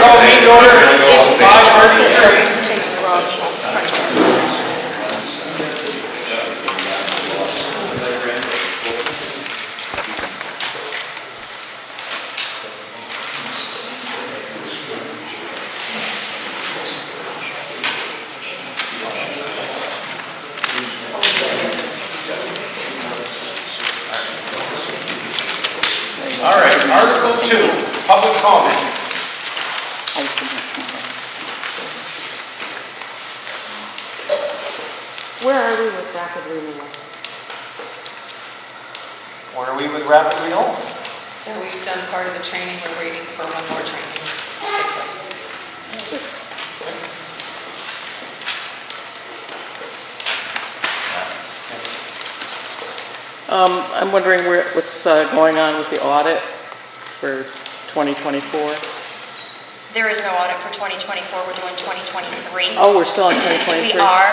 call meeting order at 5:33. All right, Article 2, public comment. Where are we with rapid renewal? Where are we with rapid renewal? So we've done part of the training, we're waiting for one more training to take place. I'm wondering what's going on with the audit for 2024. There is no audit for 2024, we're doing 2023. Oh, we're still on 2023? We are.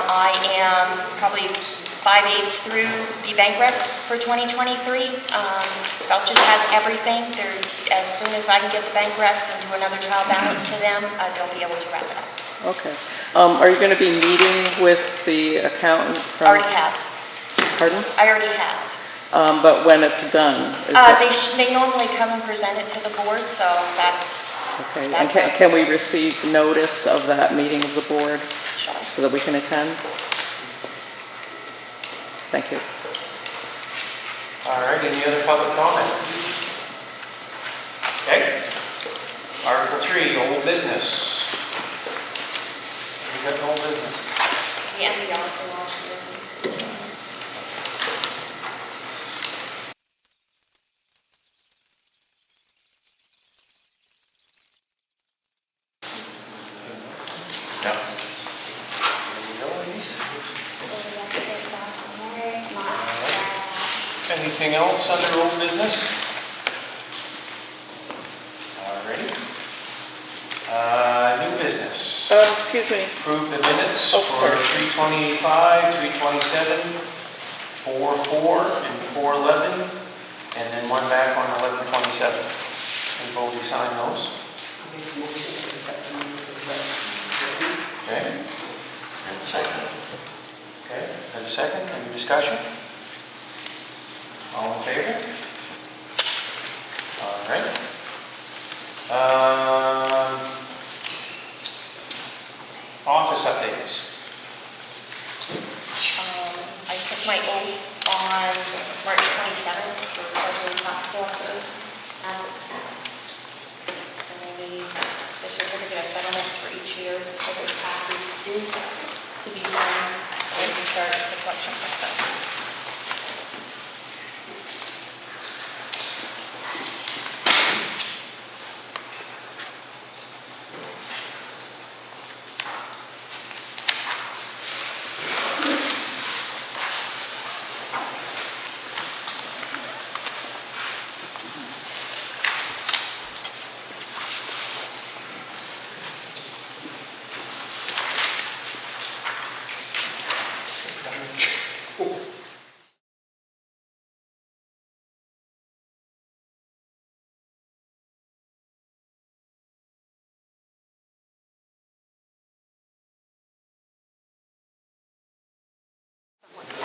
I am probably 5/8 through the bank reps for 2023. Felches has everything. As soon as I can get the bank reps and do another trial balance to them, they'll be able to wrap it up. Okay. Are you going to be meeting with the accountant from... Already have. Pardon? I already have. But when it's done? They normally come and present it to the board, so that's... Okay. And can we receive notice of that meeting of the board? Sure. So that we can attend? Thank you. All right, any other public comment? Okay. Article 3, old business. We got old business. The NPR for last year. Anything else under old business? Alrighty. New business. Excuse me. Approve the minutes Oh, for sorry. 3/25, 3/27, 4/4, and 4/11, and then one back on 11/27. Anybody will sign those? Okay. Second. Okay, have a second? Any discussion? All in favor? All right. Office updates. I took my oath on March 27th for federal tax collector. And I need the certificate of settlements for each year of those taxes due to be signed so I can start the collection process.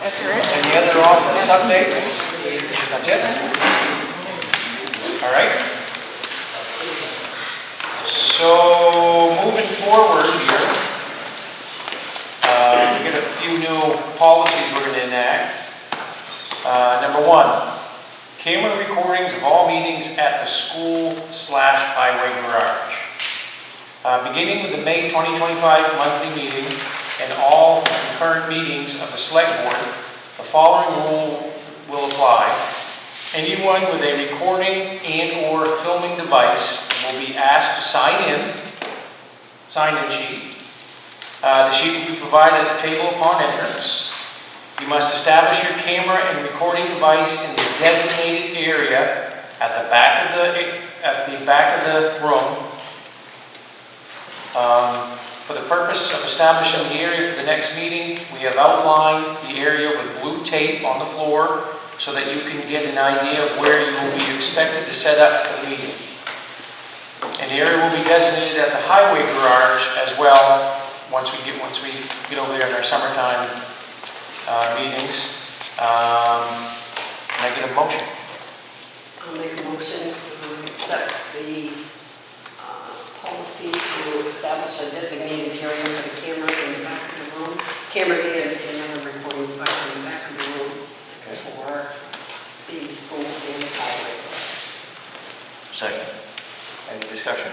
Any other office updates? That's it? All right. So moving forward here, we get a few new policies we're going to enact. Number 1, camera recordings of all meetings at the school/highway garage. Beginning with the May 2025 monthly meeting and all concurrent meetings of the Selectboard, the following rule will apply. Anyone with a recording and/or filming device will be asked to sign-in sheet. The sheet will be provided at the table upon entrance. You must establish your camera and recording device in the designated area at the back of the room. For the purpose of establishing the area for the next meeting, we have outlined the area with blue tape on the floor so that you can get an idea of where you will be expected to set up for the meeting. An area will be designated at the highway garage as well, once we get over there in our summertime meetings. Can I get a motion? I'll make a motion to accept the policy to establish a designated area for the cameras in the back of the room. Cameras and other recording devices in the back of the room for the school and the highway. Second. Any discussion?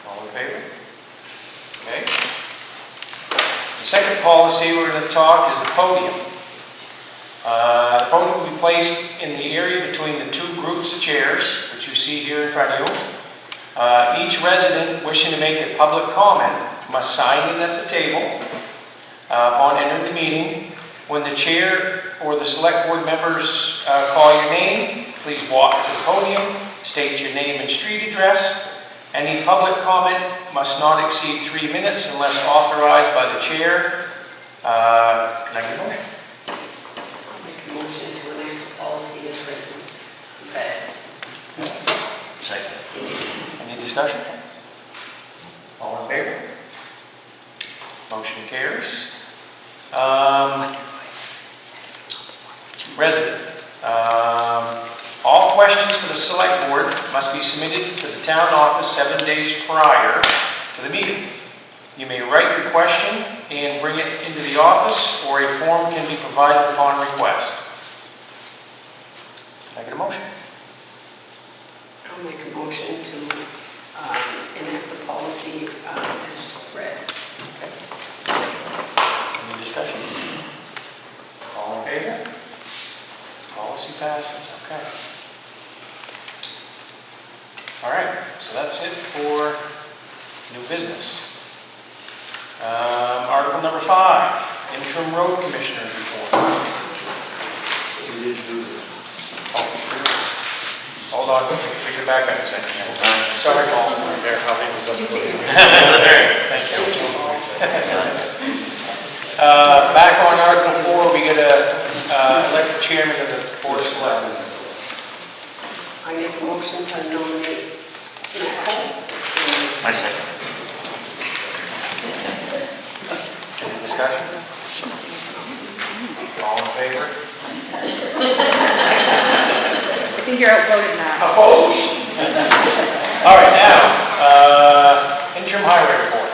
All in favor? Okay. The second policy we're going to talk is the podium. The podium will be placed in the area between the two groups of chairs, which you see here in front of you. Each resident wishing to make a public comment must sign in at the table upon entering the meeting. When the chair or the select board members call your name, please walk to the podium, state your name and street address. Any public comment must not exceed 3 minutes unless authorized by the chair. Can I get a motion? I'll make a motion to enact the policy as written. Second. Any discussion? All in favor? Motion carries. Resident. All questions for the select board must be submitted to the town office 7 days prior to the meeting. You may write your question and bring it into the office, or a form can be provided upon request. Can I get a motion? I'll make a motion to enact the policy as read. Any discussion? All in favor? Policy passes. Okay. All right, so that's it for new business. Article number 5, interim road commissioner's report. Hold on, we get back up a second. Sorry, Paul. There, how big was up for you? Thank you. Back on Article 4, we get to elect the chairman of the Board of Selectmen. I make a motion to nominate Matt Cole. My second. Any discussion? All in favor? I think you're outvoted now. Opposed? All right, now, interim highway report.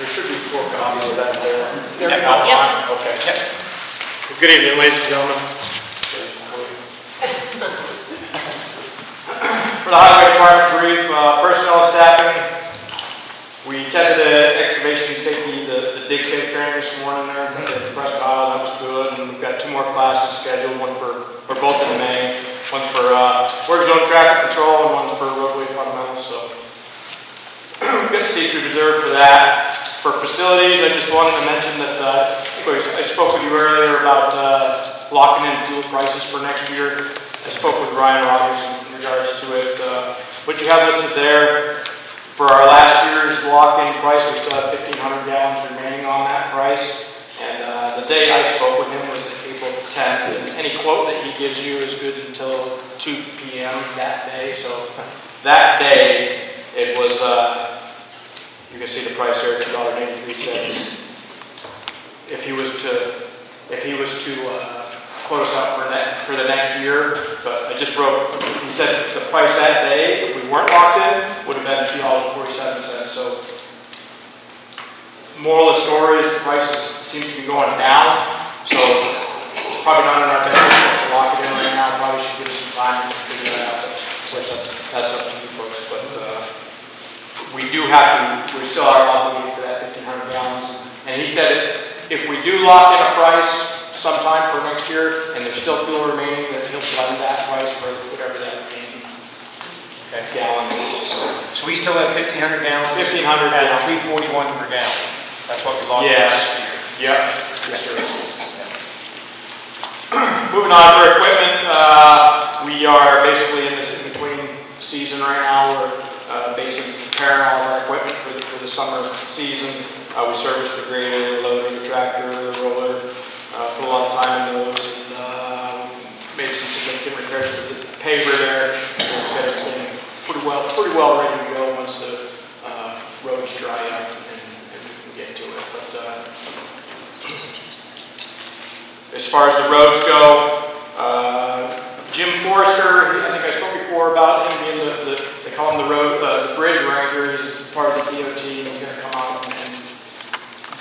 There should be 4 copies of that there. There Yep. it is. Yep. Okay. Yep. Good evening, ladies and gentlemen. For the highway department brief, personnel and staffing, we attended the excavation safety, the dig safe training this morning there at the Preston Isle. That was good, and we've got 2 more classes scheduled, one for both in May, one for work zone traffic control, and one for roadway fundamentals. So we've got C3 reserved for that. For facilities, I just wanted to mention that I spoke with you earlier about locking in fuel prices for next year. I spoke with Ryan Rogers in regards to it. What you have listed there, for our last year's lock-in price, we still have 1,500 gallons remaining on that price. And the day I spoke with him was April 10th. And any quote that he gives you is good until 2 p.m. that day. So that day, it was... you can see the price there, $2.83. If he was to quote us out for the next year, but I just wrote. He said the price that day, if we weren't locked in, would have been $2.47. So, moral of the story is the prices seem to be going down. So it's probably not in our best interest to lock it in right now. Probably should give us some time to figure that out. But of course, that's up to you folks. But we still are obligated for that 1,500 gallons. And he said if we do lock in a price sometime for next year, and there's still fuel remaining, that he'll blend that price for whatever that remaining gallon is. So we still have 1,500 gallons? 1,500 at gallons. $3.41 per gallon. That's what we locked in Yes. last year. Yep. Yes, sir. Moving on to our equipment, we are basically in this in-between season right now. We're basically preparing all of our equipment for the summer season. We service the grader, the loader, the tractor, the roller, put a lot of time in those, and made some significant repairs to the paver there. we'll get everything pretty well ready to go once the roads dry up and we can get to it. But as far as the roads go, Jim Forrester, I think I spoke before about him being they call him the bridge ranger. He's part of the DOT, and he's going to come out and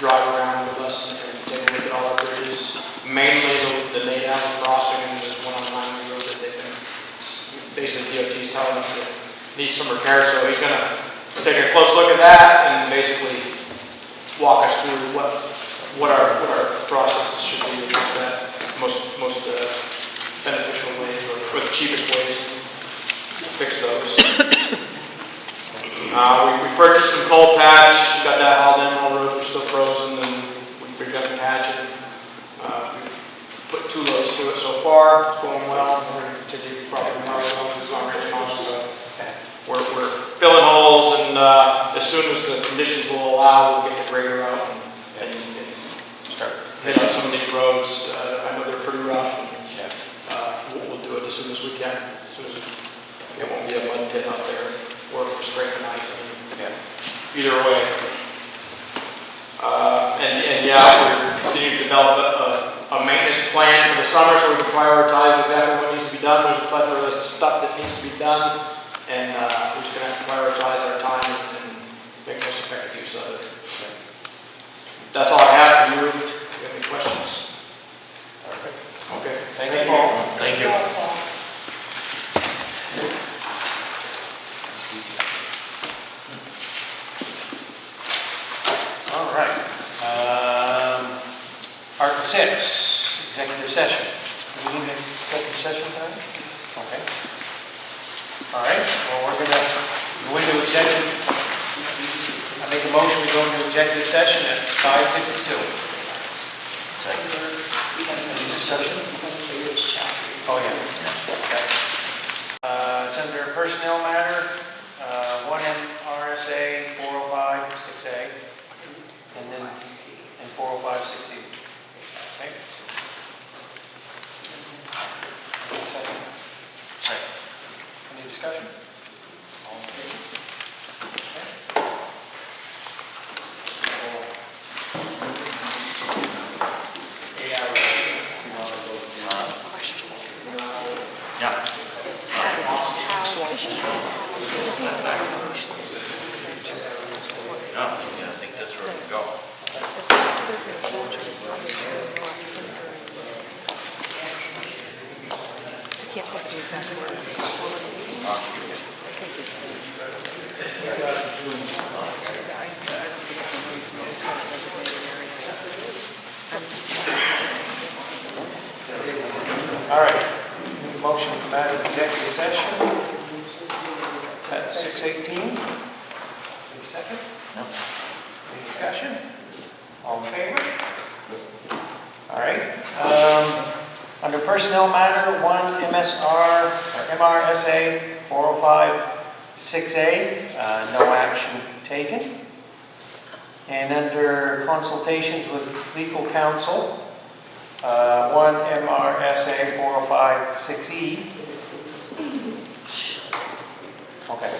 drive around with us and take a look at all our bridges. Mainly the lay-down crossing, and there's one on Line Road that they've been, basically DOT's telling us that needs some repair, so he's going to take a close look at that and basically walk us through what our processes should be to fix that most beneficial ways or the cheapest ways to fix those. We purchased some cold patch, got that hauled in, all the roads were still frozen, and we've got the patch, and we put 2 loads to it so far. It's going well. We're going to continue probably tomorrow as long as it's already on, so we're filling holes, and as soon as the conditions will allow, we'll get the grader out and start hitting on some of these roads. I know they're pretty rough. We'll do it as soon as we can. As soon as it won't be a mud pit out there, or if we're straight and ice. Either way. And we're continuing to develop a maintenance plan for the summer so we can prioritize exactly what needs to be done. There's a plethora of stuff that needs to be done, and we're just going to have to prioritize our time and make most effective use of it. That's all I have for you. If you have any questions. Perfect. Okay. Thank you, Paul. Thank you. All right. Article 6, executive session. Do we need an executive session tonight? Okay. All right, well, we're going to go into executive. I make a motion, we go into executive session at 5:52. Any discussion? Oh, yeah. Okay. It's under personnel matter, 1 RSA 405-6A, and then, and 405-6E. Okay. Second. Any discussion? All in favor? Okay. Yeah, I think that's where we go. Can't put the exact word. I think it's. All right. Motion to come out of executive session at 6:18. Any second? No. Any discussion? All in favor? All right. Under personnel matter, 1 MRSA 405-6A, no action taken. And under consultations with legal counsel, 1 MRSA 405-6E. Okay.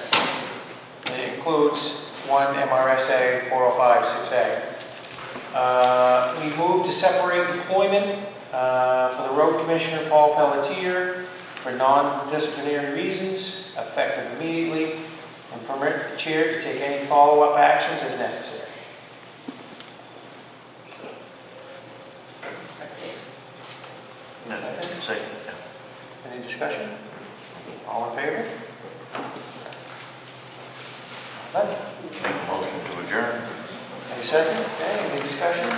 It includes 1 MRSA 405-6A. We move to separate employment for the road commissioner, Paul Pelletier, for non-disciplinary reasons, effective immediately, and permit the chair to take any follow-up actions as necessary. Second. Any discussion? All in favor? None? Make a motion to adjourn. Any second? Okay, any discussion?